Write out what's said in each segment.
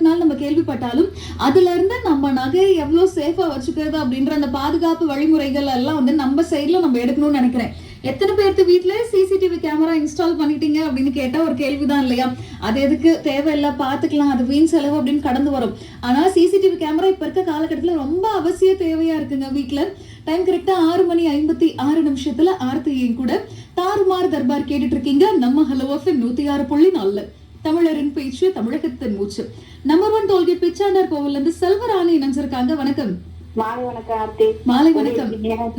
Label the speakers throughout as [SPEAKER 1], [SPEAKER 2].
[SPEAKER 1] நாள் நம்ம கேள்விப்பட்டாலும் அதுல இருந்து நம்ம நகையை எவ்வளவு சேஃபா வச்சுக்கிறது அப்படின்ற அந்த பாதுகாப்பு வழிமுறைகள் எல்லாம் வந்து நம்ம சைட்ல நம்ம எடுக்கணும்னு நினைக்கிறேன். எத்தனை பேருக்கு வீட்டுல சிசிடிவி கேமரா இன்ஸ்டால் பண்ணிட்டீங்க அப்படின்னு கேட்டா ஒரு கேள்விதான் இல்லையா? அது எதுக்கு தேவையில்லை, பாத்துக்கலாம், அது வீண் செலவு அப்படின்னு கடந்து வரும். ஆனா சிசிடிவி கேமரா இப்ப இருக்க காலகட்டத்துல ரொம்ப அவசிய தேவையா இருக்குங்க. வீட்டுல டைம் கரெக்டா 6:56 ஆர்த்தியும் கூட தாறுமாறு தர்பார் கேட்டுட்டு இருக்கீங்க. நம்ம ஹலோ எஃப்எம் 106.4 தமிழரின் பேச்சு, தமிழகத்தின் மூச்சு. நம்பர் 1 டோல்கேட் பிச்சாண்டார் கோவில்ல இருந்து செல்வராணி இணைஞ்சிருக்காங்க. வணக்கம்.
[SPEAKER 2] மாலை வணக்கம் ஆர்த்தி.
[SPEAKER 1] மாலை வணக்கம்.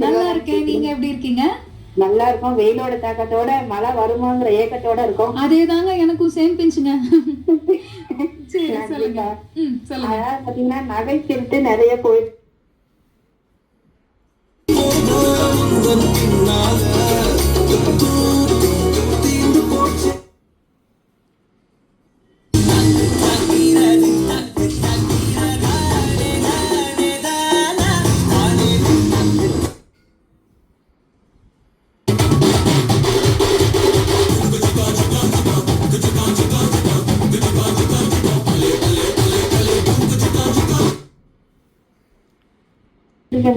[SPEAKER 1] நல்லா இருக்கேன், நீங்க எப்படி இருக்கீங்க?
[SPEAKER 2] நல்லா இருக்கும். வெயிலோட தாக்கத்தோட மழை வருமாங்கிற ஏக்கத்தோட இருக்கும்.
[SPEAKER 1] அதேதாங்க எனக்கும் சேம் பிஞ்சுங்க.
[SPEAKER 2] பாத்தீங்கன்னா நகை திருட்டு நிறைய போயிருக்கு.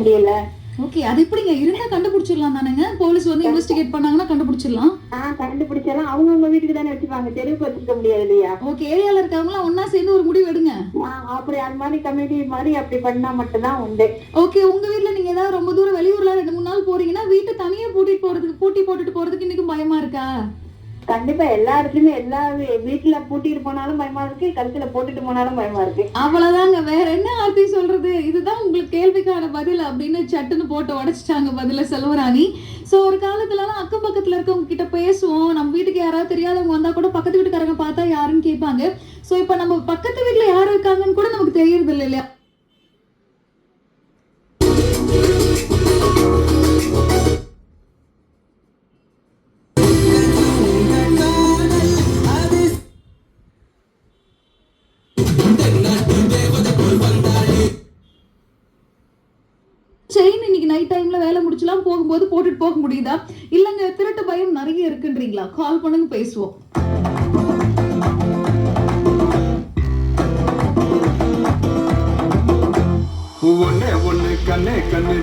[SPEAKER 2] முடியல.
[SPEAKER 1] ஓகே, அது எப்படிங்க இருந்தா கண்டுபிடிச்சிடலாம் தானேங்க? போலீஸ் வந்து இன்வெஸ்டிகேட் பண்ணாங்கன்னா கண்டுபிடிச்சிடலாம்.
[SPEAKER 2] கண்டுபிடிச்சாலும் அவங்க வீட்டுக்கு தானே வச்சுப்பாங்க, தெருவுக்கு வச்சுக்க முடியாது இல்லையா?
[SPEAKER 1] ஓகே, ஏரியால இருக்கவங்க ஒன்னா சேர்ந்து ஒரு முடிவு எடுங்க.
[SPEAKER 2] அப்படி அது மாதிரி கமிட்டி மாதிரி அப்படி பண்ணா மட்டும்தான் உண்டு.
[SPEAKER 1] ஓகே, உங்க வீட்டுல நீங்க ஏதாவது ரொம்ப தூரம் வெளியூர்ல 2-3 நாள் போறீங்கன்னா வீட்டை தனியா பூட்டி போட்டுட்டு போறதுக்கு இன்னைக்கும் பயமா இருக்கா?
[SPEAKER 2] கண்டிப்பா எல்லா இடத்துலயுமே எல்லா வீட்டுல பூட்டிட்டு போனாலும் பயமா இருக்கு, கழுத்துல போட்டுட்டு போனாலும் பயமா இருக்கு.
[SPEAKER 1] அவ்வளவுதாங்க, வேற என்ன ஆர்த்தி சொல்றது? இதுதான் உங்களுக்கு கேள்விக்கான பதில் அப்படின்னு சட்டுன்னு போட்டு உடைச்சிட்டாங்க பதில செல்வராணி. சோ ஒரு காலத்துல எல்லாம் அக்கம் பக்கத்துல இருக்கவங்க கிட்ட பேசுவோம். நம்ம வீட்டுக்கு யாராவது தெரியாதவங்க வந்தா கூட பக்கத்து வீட்டுக்காரங்க பார்த்தா யாருன்னு கேட்பாங்க. சோ இப்ப நம்ம பக்கத்து வீட்டுல யாரு இருக்காங்கன்னு கூட நமக்கு தெரியறது இல்லை இல்லையா? செயின் இன்னைக்கு நைட் டைம்ல வேலை முடிச்சலாம் போகும்போது போட்டுட்டு போக முடியுதா? இல்லங்க திருட்டு பயம் நிறைய இருக்குன்றீங்களா? கால் பண்ணுங்க, பேசுவோம்.
[SPEAKER 3] ஒண்ணு கண்ணு